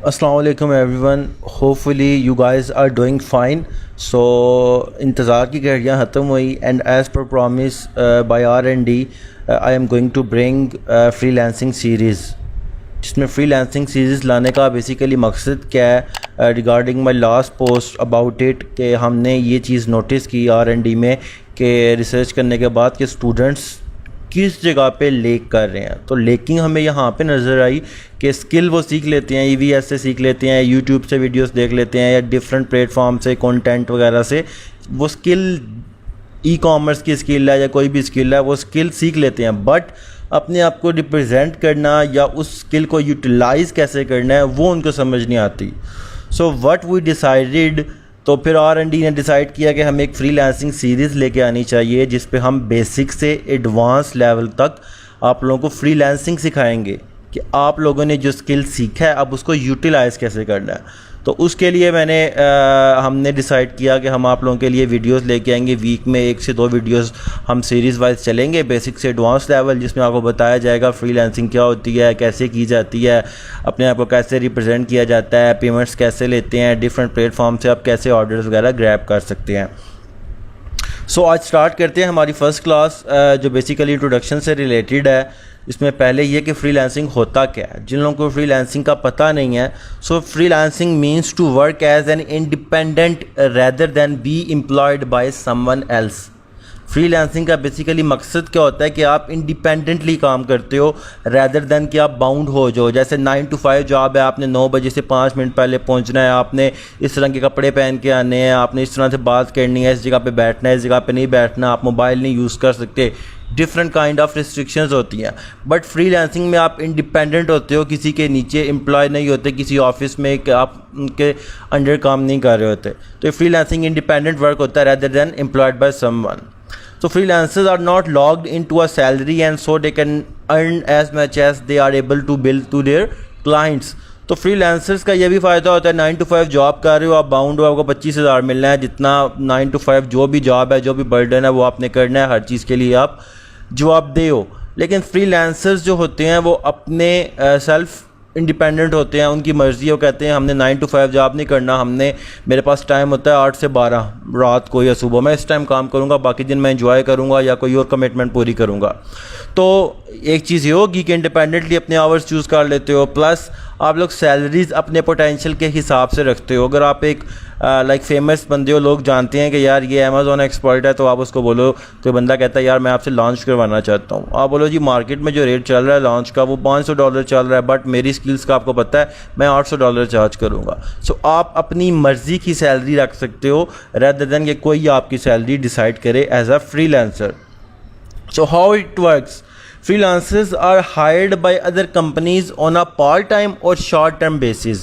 अस्सलाम वालेकुम everyone, hopefully you guys are doing fine. So इंतज़ार की घड़ियाँ ख़त्म हुई and as per promise by R&D I am going to bring freelancing series, जिसमें फ्रीलांसिंग सीरीज़ लाने का बेसिकली मकसद क्या है। Regarding my last post about it कि हमने ये चीज़ नोटिस की R&D में कि रिसर्च करने के बाद कि स्टूडेंट्स किस जगह पे लेक कर रहे हैं। तो लेकिंग हमें यहाँ पे नज़र आई कि स्किल वो सीख लेते हैं, EVS से सीख लेते हैं, यूट्यूब से वीडियोस देख लेते हैं या डिफरेंट प्लेटफॉर्म से कंटेंट वगैरह से वो स्किल, ई-कॉमर्स की स्किल है या कोई भी स्किल है, वो स्किल सीख लेते हैं। बट अपने आप को रिप्रेजेंट करना या उस स्किल को यूटिलाइज़ कैसे करना है वो उनको समझ नहीं आती। सो व्हाट वी डिसाइडेड, तो फिर R&D ने डिसाइड किया कि हमें एक फ्रीलांसिंग सीरीज़ लेके आनी चाहिए जिस पे हम बेसिक से एडवांस लेवल तक आप लोगों को फ्रीलांसिंग सिखाएंगे कि आप लोगों ने जो स्किल सीखा है अब उसको यूटिलाइज़ कैसे करना है। तो उसके लिए हमने डिसाइड किया कि हम आप लोगों के लिए वीडियोस लेके आएंगे। वीक में 1 से 2 वीडियोस हम सीरीज़ वाइज चलेंगे, बेसिक से एडवांस लेवल, जिसमें आपको बताया जाएगा फ्रीलांसिंग क्या होती है, कैसे की जाती है, अपने आप को कैसे रिप्रेजेंट किया जाता है, पेमेंट्स कैसे लेते हैं, डिफरेंट प्लेटफॉर्म से आप कैसे ऑर्डर्स वगैरह ग्रैब कर सकते हैं। सो आज स्टार्ट करते हैं हमारी फ़र्स्ट क्लास जो बेसिकली इंट्रोडक्शन से रिलेटेड है। इसमें पहले ये कि फ्रीलांसिंग होता क्या है। जिन लोगों को फ्रीलांसिंग का पता नहीं है, so freelancing means to work as an independent rather than be employed by someone else. Freelancing का बेसिकली मकसद क्या होता है कि आप इंडिपेंडेंटली काम करते हो रेदर देन कि आप बाउंड हो जाओ। जैसे 9 to 5 जॉब है, आपने 9 बजे से 5 मिनट पहले पहुंचना है, आपने इस तरह के कपड़े पहन के आने हैं, आपने इस तरह से बात करनी है, इस जगह पे बैठना है, इस जगह पे नहीं बैठना, आप मोबाइल नहीं यूज़ कर सकते, डिफरेंट काइंड ऑफ रिस्ट्रिक्शंस होती हैं। बट फ्रीलांसिंग में आप इंडिपेंडेंट होते हो, किसी के नीचे एम्प्लॉय नहीं होते, किसी ऑफिस में कि आप उनके अंडर काम नहीं कर रहे होते। तो फ्रीलांसिंग इंडिपेंडेंट वर्क होता है rather than employed by someone. So freelancers are not logged into a salary and so they can earn as much as they are able to bill to their clients. तो freelancers का ये भी फ़ायदा होता है, 9 to 5 job कर रहे हो, आप बाउंड हो, आपको 25,000 मिलना है, जितना 9 to 5 जो भी जॉब है, जो भी बर्डन है वो आपने करना है, हर चीज़ के लिए आप जवाबदेह हो। लेकिन फ्रीलांसर्स जो होते हैं वो अपने सेल्फ इंडिपेंडेंट होते हैं, उनकी मर्ज़ी। वो कहते हैं हमने 9 to 5 जॉब नहीं करना, मेरे पास टाइम होता है 8 से 12 रात को या सुबह, मैं इस टाइम काम करूँगा, बाकी दिन मैं एंजॉय करूँगा या कोई और कमिटमेंट पूरी करूँगा। तो एक चीज़ ये होगी कि इंडिपेंडेंटली अपने आवर्स चूज़ कर लेते हो, प्लस आप लोग सैलरीज़ अपने पोटेंशियल के हिसाब से रखते हो। अगर आप एक लाइक फेमस बंदे हो, लोग जानते हैं कि यार ये अमेज़ॉन एक्सपर्ट है, तो आप उसको बोलो, तो बंदा कहता है यार मैं आपसे लॉन्च करवाना चाहता हूँ। आप बोलो जी मार्केट में जो रेट चल रहा है लॉन्च का वो $500 चल रहा है, बट मेरी स्किल्स का आपको पता है मैं $800 चार्ज करूँगा। सो आप अपनी मर्ज़ी की सैलरी रख सकते हो रेदर देन कि कोई आपकी सैलरी डिसाइड करे as a freelancer. So how it works, freelancers are hired by other companies on a part-time और short-term basis.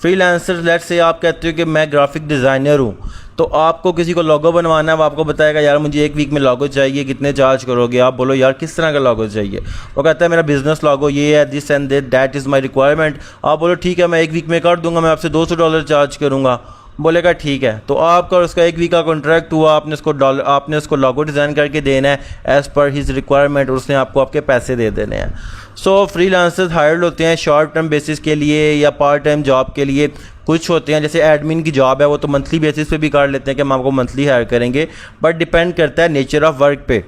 freelancers let's say आप कहते हो कि मैं ग्राफिक डिज़ाइनर हूँ, तो आपको किसी को लोगो बनवाना है, वो आपको बताएगा यार मुझे 1 वीक में लोगो चाहिए, कितने चार्ज करोगे। आप बोलो यार किस तरह का लोगो चाहिए, वो कहता है मेरा बिजनेस लोगो ये है, this and that is my requirement. आप बोलो ठीक है मैं 1 वीक में कर दूंगा, मैं आपसे $200 चार्ज करूँगा। बोलेगा ठीक है। तो आपका उसका 1 वीक का कॉन्ट्रैक्ट हुआ, आपने उसको लोगो डिज़ाइन करके देना है एज़ पर हिज रिक्वायरमेंट, और उसने आपको आपके पैसे दे देने हैं। सो फ्रीलांसर्स हायर्ड होते हैं शॉर्ट टर्म बेसिस के लिए या पार्ट टाइम जॉब के लिए। कुछ होते हैं जैसे एडमिन की जॉब है, वो तो मंथली बेसिस पे भी कर लेते हैं कि हम आपको मंथली हायर करेंगे, बट डिपेंड करता है नेचर ऑफ वर्क पे।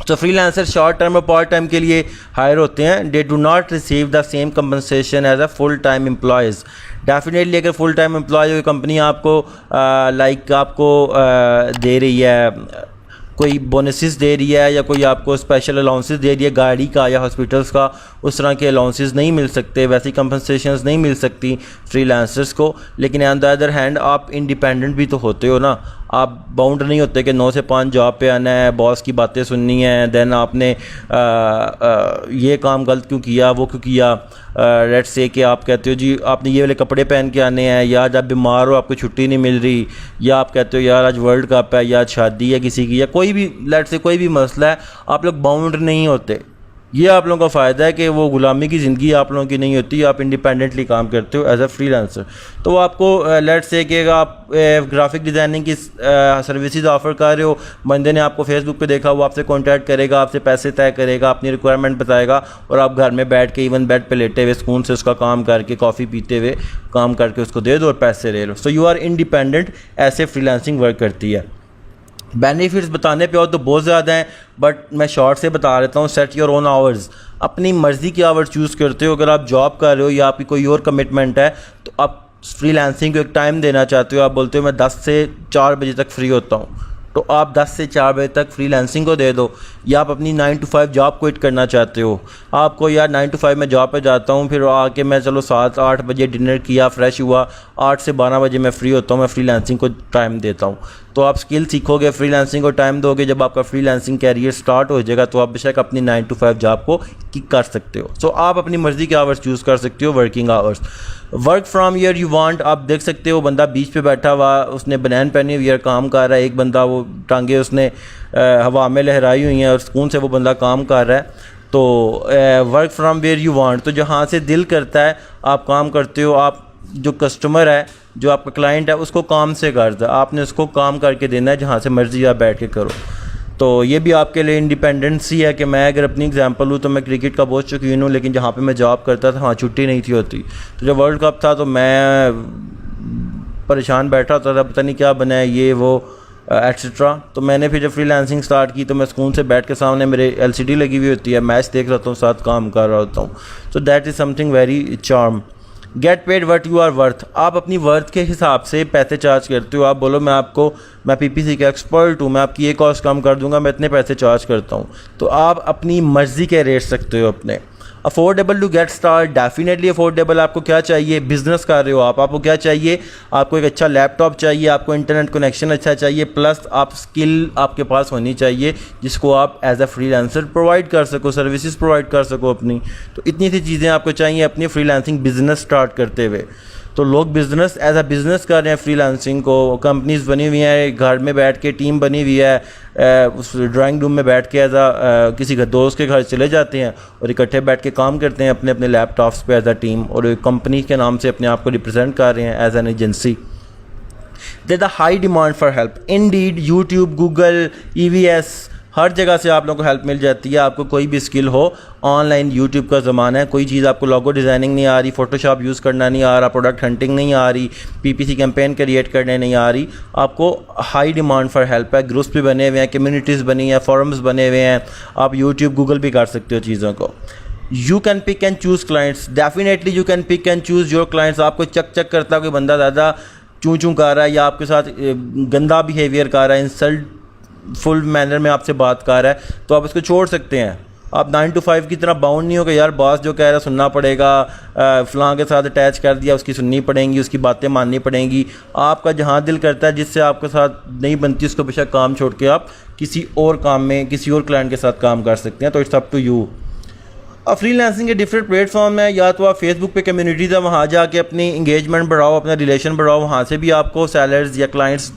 तो फ्रीलांसर शॉर्ट टर्म और पार्ट टाइम के लिए हायर होते हैं। They do not receive the same compensation as a full time employees. Definitely अगर फुल टाइम एम्प्लॉय कंपनी आपको दे रही है, कोई बोनसेस दे रही है या कोई आपको स्पेशल अलाउंसेस दे रही है गाड़ी का या हॉस्पिटल्स का, उस तरह के अलाउंसेस नहीं मिल सकते, वैसी कंपनसेशंस नहीं मिल सकती फ्रीलांसर्स को। लेकिन ऑन द अदर हैंड आप इंडिपेंडेंट भी तो होते हो ना, आप बाउंड नहीं होते कि 9 से 5 जॉब पे आना है, बॉस की बातें सुननी है, देन आपने ये काम गलत क्यों किया, वो क्यों किया। लेट्स से कि आप कहते हो जी आपने ये वाले कपड़े पहन के आने हैं, या जब बीमार हो आपको छुट्टी नहीं मिल रही, या आप कहते हो यार आज वर्ल्ड कप है, या शादी है किसी की, या कोई भी लेट्स से कोई भी मसला है, आप लोग बाउंड नहीं होते। ये आप लोगों का फ़ायदा है कि वो ग़ुलामी की ज़िंदगी आप लोगों की नहीं होती, आप इंडिपेंडेंटली काम करते हो एज अ फ्रीलांसर। तो आपको लेट्स से कि आप ग्राफिक डिज़ाइनिंग की सर्विसेज ऑफ़र कर रहे हो, बंदे ने आपको फेसबुक पे देखा, वो आपसे कॉन्टैक्ट करेगा, आपसे पैसे तय करेगा, अपनी रिक्वायरमेंट बताएगा और आप घर में बैठ के इवन बेड पे लेटे हुए सुकून से उसका काम करके, कॉफ़ी पीते हुए काम करके उसको दे दो और पैसे ले लो। सो यू आर इंडिपेंडेंट, ऐसे फ्रीलांसिंग वर्क करती है। बेनिफिट्स बताने पे और तो बहुत ज़्यादा हैं, बट मैं शॉर्ट से बता देता हूँ। सेट योर ओन आवर्स, अपनी मर्ज़ी के आवर्स चूज़ करते हो। अगर आप जॉब कर रहे हो या आपकी कोई और कमिटमेंट है तो आप फ्रीलांसिंग को एक टाइम देना चाहते हो, आप बोलते हो मैं 10 से 4 बजे तक फ्री होता हूँ, तो आप 10 से 4 बजे तक फ्रीलांसिंग को दे दो। या आप अपनी 9 to 5 जॉब क्विट करना चाहते हो, आपको यार 9 to 5 मैं जॉब पे जाता हूँ, फिर आके मैं चलो 7-8 बजे डिनर किया, फ्रेश हुआ, 8 से 12 बजे मैं फ्री होता हूँ, मैं फ्रीलांसिंग को टाइम देता हूँ। तो आप स्किल सीखोगे, फ्रीलांसिंग को टाइम दोगे, जब आपका फ्रीलांसिंग कैरियर स्टार्ट हो जाएगा तो आप बेशक अपनी 9 to 5 जॉब को किक कर सकते हो। सो आप अपनी मर्ज़ी के आवर्स चूज़ कर सकते हो, working hours. Work from year you want, आप देख सकते हो बंदा बीच पे बैठा हुआ, उसने बनैन पहनी हुई है, काम कर रहा है। एक बंदा वो टांगे उसने हवा में लहराई हुई हैं और सुकून से वो बंदा काम कर रहा है। तो work from where you want, तो जहाँ से दिल करता है आप काम करते हो। आप जो कस्टमर है, जो आपका क्लाइंट है, उसको काम से कर दो, आपने उसको काम करके देना है, जहाँ से मर्ज़ी आप बैठ के करो। तो ये भी आपके लिए इंडिपेंडेंसी है कि मैं अगर अपनी एग्जांपल लूँ तो मैं क्रिकेट का बहुत शौकीन हूँ, लेकिन जहाँ पे मैं जॉब करता था वहाँ छुट्टी नहीं थी होती। तो जब वर्ल्ड कप था तो मैं परेशान बैठा होता था, पता नहीं क्या बना है ये वो एट्सेट्रा। तो मैंने फिर जब फ्रीलांसिंग स्टार्ट की तो मैं सुकून से बैठ के, सामने मेरे LCD लगी हुई होती है, मैच देख रहा हूँ, साथ काम कर रहा होता हूँ। So that is something very charm. Get paid what you are worth, आप अपनी वर्थ के हिसाब से पैसे चार्ज करते हो। आप बोलो मैं PPC का एक्सपर्ट हूँ, मैं आपकी ये कॉस्ट कम कर दूंगा, मैं इतने पैसे चार्ज करता हूँ। तो आप अपनी मर्ज़ी के रेट सकते हो अपने। Affordable to get start, definitely affordable. आपको क्या चाहिए, बिज़नेस कर रहे हो आपको क्या चाहिए, आपको एक अच्छा लैपटॉप चाहिए, आपको इंटरनेट कनेक्शन अच्छा चाहिए, प्लस आप स्किल आपके पास होनी चाहिए जिसको आप एज अ फ्रीलांसर प्रोवाइड कर सको, सर्विसेज प्रोवाइड कर सको अपनी। तो इतनी सी चीज़ें आपको चाहिए अपनी फ्रीलांसिंग बिजनेस स्टार्ट करते हुए। तो लोग बिज़नेस एज अ बिज़नेस कर रहे हैं फ्रीलांसिंग को, कंपनीज़ बनी हुई हैं, घर में बैठ के टीम बनी हुई है, उस ड्राइंग रूम में बैठ के एज अ किसी दोस्त के घर चले जाते हैं और इकट्ठे बैठ के काम करते हैं अपने अपने लैपटॉप्स पे एज अ टीम, और कंपनी के नाम से अपने आप को रिप्रेजेंट कर रहे हैं as an agency. There the high demand for help, Indeed, YouTube, Google, EVS, हर जगह से आप लोगों को हेल्प मिल जाती है। आपको कोई भी स्किल हो, ऑनलाइन यूट्यूब का ज़माना है, कोई चीज़ आपको लोगो डिज़ाइनिंग नहीं आ रही, फ़ोटोशॉप यूज़ करना नहीं आ रहा, प्रोडक्ट हंटिंग नहीं आ रही, PPC कैंपेन क्रिएट करने नहीं आ रही, आपको हाई डिमांड फॉर हेल्प है। ग्रुप्स भी बने हुए हैं, कम्युनिटीज़ बनी हैं, फोरम्स बने हुए हैं, आप यूट्यूब, गूगल भी कर सकते हो चीज़ों को। You can pick and choose clients, definitely you can pick and choose your clients. आपको चक करता है कोई बंदा ज़्यादा चूँ चूँ कर रहा है या आपके साथ गंदा बिहेवियर कर रहा है, इंसल्ट फुल मैनर में आपसे बात कर रहा है, तो आप इसको छोड़ सकते हैं। आप 9 to 5 की तरह बाउंड नहीं हो कि यार बॉस जो कह रहा है सुनना पड़ेगा, फ़लाँ के साथ अटैच कर दिया, उसकी सुननी पड़ेंगी, उसकी बातें माननी पड़ेंगी। आपका जहाँ दिल करता है, जिससे आपके साथ नहीं बनती, उसको बेशक काम छोड़ के आप किसी और काम में, किसी और क्लाइंट के साथ काम कर सकते हैं। तो इट्स अप टू यू। अब फ्रीलांसिंग के डिफरेंट प्लेटफॉर्म है, या तो आप फेसबुक पे कम्युनिटीज़ है, वहाँ जाके अपनी इंगेजमेंट बढ़ाओ, अपना रिलेशन बढ़ाओ, वहाँ से भी आपको सेलर्स या क्लाइंट्स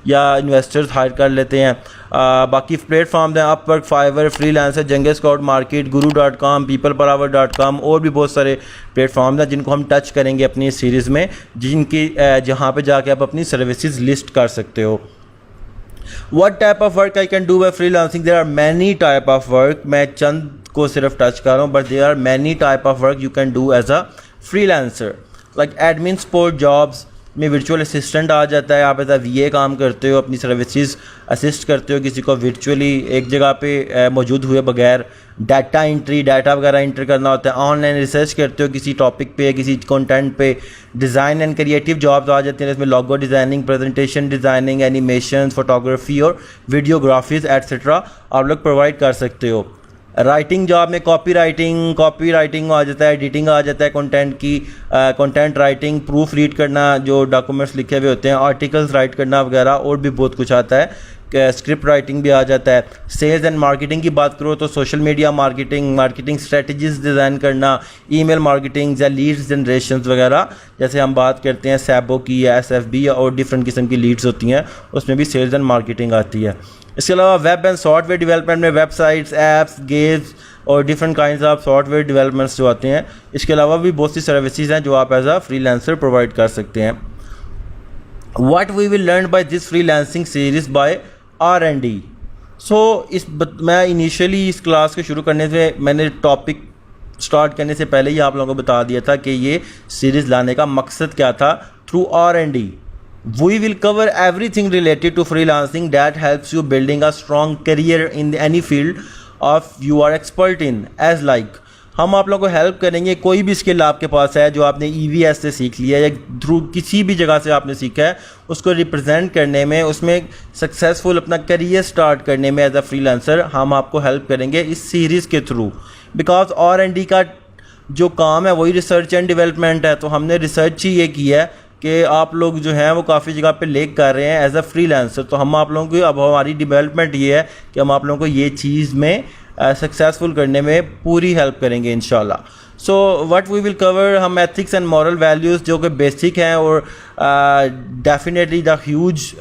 या इन्वेस्टर्स हायर कर लेते हैं। बाकी प्लेटफॉर्म हैं Upwork, Fiverr, Freelancer, Jungle Scout market, guru.com, peoplepower.com, और भी बहुत सारे प्लेटफॉर्म हैं जिनको हम टच करेंगे अपनी सीरीज़ में, जिनकी जहाँ पे जाके आप अपनी सर्विसेज लिस्ट कर सकते हो। What type of work I can do by freelancing? There are many type of work. मैं चंद को सिर्फ टच कर रहा हूँ, but there are many type of work you can do as a freelancer. Like admin support jobs में virtual assistant आ जाता है, आप एज अ VA काम करते हो, अपनी सर्विसेज असिस्ट करते हो किसी को वर्चुअली एक जगह पे मौजूद हुए बगैर। डाटा एंट्री, डाटा वगैरह एंटर करना होता है। ऑनलाइन रिसर्च करते हो किसी टॉपिक पे, किसी कंटेंट पे। डिज़ाइन एंड क्रिएटिव जॉब्स आ जाते हैं, इसमें logo designing, presentation designing, animation, photography और वीडियोग्राफीज एट्सेट्रा आप लोग प्रोवाइड कर सकते हो। राइटिंग जॉब में कॉपी राइटिंग आ जाता है, एडिटिंग आ जाता है कंटेंट की, कंटेंट राइटिंग, प्रूफ रीड करना, जो डॉक्यूमेंट्स लिखे हुए होते हैं, आर्टिकल्स राइट करना वगैरह, और भी बहुत कुछ आता है। स्क्रिप्ट राइटिंग भी आ जाता है। सेल्स एंड मार्केटिंग की बात करो तो social media marketing strategies design करना, ईमेल मार्केटिंग या लीड्स जनरेशन वगैरह, जैसे हम बात करते हैं सैबो की या SFB या और डिफरेंट किस्म की लीड्स होती हैं, उसमें भी सेल्स एंड मार्केटिंग आती है। इसके अलावा वेब एंड सॉफ्टवेयर डेवलपमेंट में वेबसाइट्स, ऐप्स, गेम्स, और different kinds of software developments जो आते हैं। इसके अलावा भी बहुत सी सर्विसेज हैं जो आप एज आ फ्रीलांसर प्रोवाइड कर सकते हैं। What we will learn by this freelancing series by R&D। सो मैं इनिशियली इस क्लास को शुरू करने से मैंने टॉपिक स्टार्ट करने से पहले ही आप लोगों को बता दिया था कि ये सीरीज़ लाने का मकसद क्या था। Through R&D we will cover everything related to freelancing that helps you building a strong career in any field of you are expert in, as like हम आप लोगों को हेल्प करेंगे। कोई भी स्किल आपके पास है जो आपने EVS से सीख लिया या थ्रू किसी भी जगह से आपने सीखा है, उसको रिप्रेजेंट करने में, उसमें सक्सेसफुल अपना करियर स्टार्ट करने में एज अ फ्रीलांसर हम आपको हेल्प करेंगे इस सीरीज़ के थ्रू। बिकॉज R&D का जो काम है वही रिसर्च एंड डेवलपमेंट है। तो हमने रिसर्च ही ये किया है कि आप लोग जो हैं वो काफ़ी जगह पे लेक कर रहे हैं एज अ फ्रीलांसर। तो हम आप लोगों को अब हमारी डेवलपमेंट ये है कि हम आप लोगों को ये चीज़ में सक्सेसफुल करने में पूरी हेल्प करेंगे इंशाल्लाह। So what we will cover, हम एथिक्स एंड मॉरल वैल्यूज़ जो कि बेसिक हैं और डेफिनेटली द ह्यूज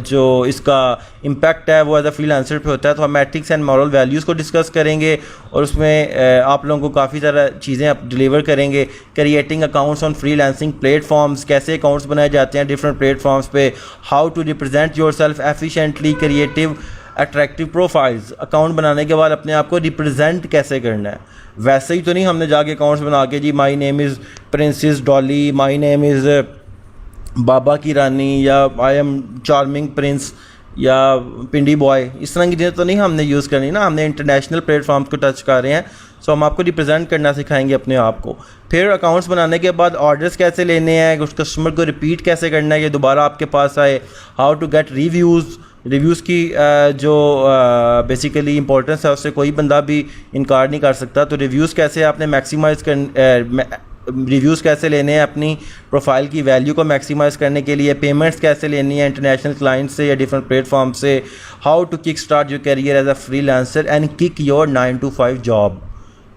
जो इसका इम्पैक्ट है वो एज अ फ्रीलांसर पे होता है। तो हम एथिक्स एंड मॉरल वैल्यूज़ को डिस्कस करेंगे और उसमें आप लोगों को काफ़ी सारा चीज़ें आप डिलीवर करेंगे। Creating accounts on freelancing platforms, कैसे अकाउंट्स बनाए जाते हैं डिफरेंट प्लेटफॉर्म्स पे, how to represent yourself efficiently, creative attractive profiles, account बनाने के बाद अपने आप को रिप्रेजेंट कैसे करना है। वैसे ही तो नहीं हमने जाके अकाउंट्स बना के जी my name is princess Dolly, my name is बाबा की रानी या आई एम चार्मिंग प्रिंस या पिंडी बॉय, इस तरह की चीज़ें तो नहीं हमने यूज़ करनी ना। हमने इंटरनेशनल प्लेटफॉर्म्स को टच कर रहे हैं। सो हम आपको रिप्रेजेंट करना सिखाएंगे अपने आप को। फिर अकाउंट्स बनाने के बाद ऑर्डर्स कैसे लेने हैं, उस कस्टमर को रिपीट कैसे करना है कि दोबारा आपके पास आए, हाउ टू गेट रिव्यूज़ की जो बेसिकली इंपॉर्टेंस है उससे कोई बंदा भी इनकार नहीं कर सकता। तो रिव्यूज़ कैसे आपने मैक्सिमाइज़ रिव्यूज़ कैसे लेने हैं अपनी प्रोफाइल की वैल्यू को मैक्सिमाइज़ करने के लिए, पेमेंट्स कैसे लेनी है इंटरनेशनल क्लाइंट से या डिफरेंट प्लेटफॉर्म से, how to kick start your career as a freelancer and kick your 9 to 5 job.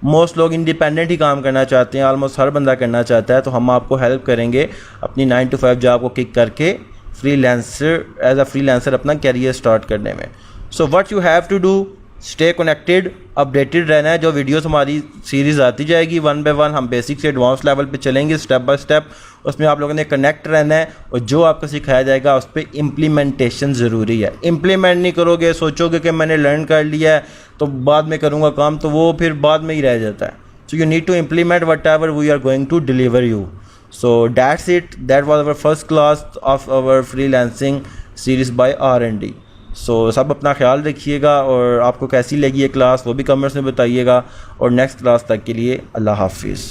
Most लोग इंडिपेंडेंट ही काम करना चाहते हैं, ऑलमोस्ट हर बंदा करना चाहता है। तो हम आपको हेल्प करेंगे अपनी 9 to 5 जॉब को किक करके एज अ फ्रीलांसर अपना करियर स्टार्ट करने में। So what you have to do, stay connected, updated रहना है। जो वीडियोस हमारी सीरीज़ आती जाएगी 1 by 1, हम बेसिक से एडवांस लेवल पे चलेंगे स्टेप बाय स्टेप। उसमें आप लोगों ने कनेक्ट रहना है और जो आपको सिखाया जाएगा उस पर इम्प्लीमेंटेशन ज़रूरी है। इम्प्लीमेंट नहीं करोगे, सोचोगे कि मैंने लर्न कर लिया है तो बाद में करूँगा काम, तो वो फिर बाद में ही रह जाता है। So you need to implement whatever we are going to deliver you. So that's it. That was our first class of our freelancing series by R&D. So सब अपना ख्याल रखिएगा और आपको कैसी लगी ये क्लास वो भी कमेंट्स में बताइएगा। और नेक्स्ट क्लास तक के लिए अल्लाह हाफिज़।